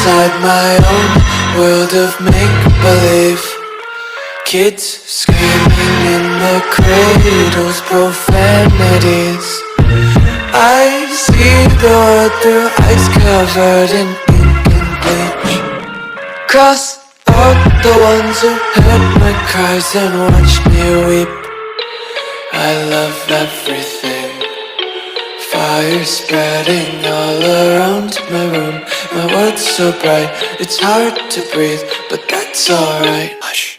inside my own world of make-believe. Kids screaming in the cradles, profanities. I see the world through ice covered in ink and bleach. Cross out the ones who heard my cries and watched me weep. I love everything. Fire spreading all around my room. My world's so bright, it's hard to breathe, but that's alright. Hush.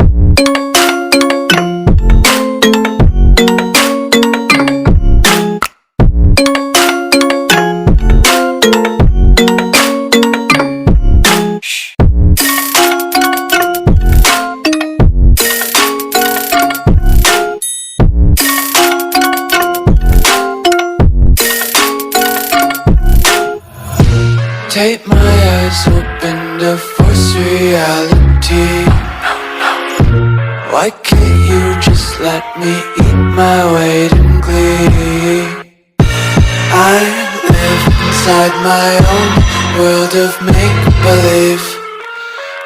Tape my eyes open to force reality. Why can't you just let me eat my weight in glee? I live inside my own world of make-believe.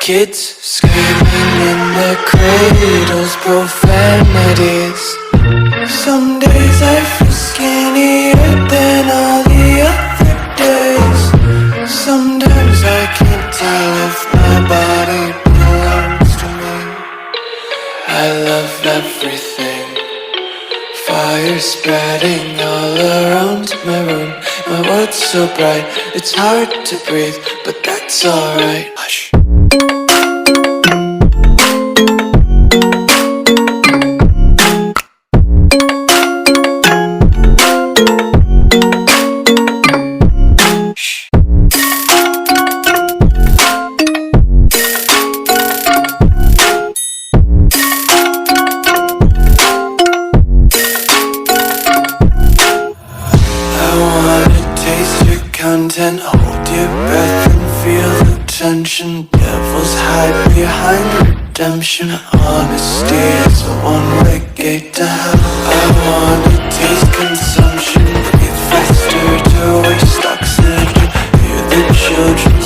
Kids screaming in their cradles, profanities. Some days I feel skinnier than all the other days. Sometimes I can't tell if my body belongs to me. I love everything. Fire spreading all around my room. My world's so bright, it's hard to breathe, but that's alright. Hush. Content, hold your breath and feel the tension. Devils hide behind redemption. Honesty is a one-way gate to hell. I wanna taste consumption, breathe faster to waste oxygen. Hear the children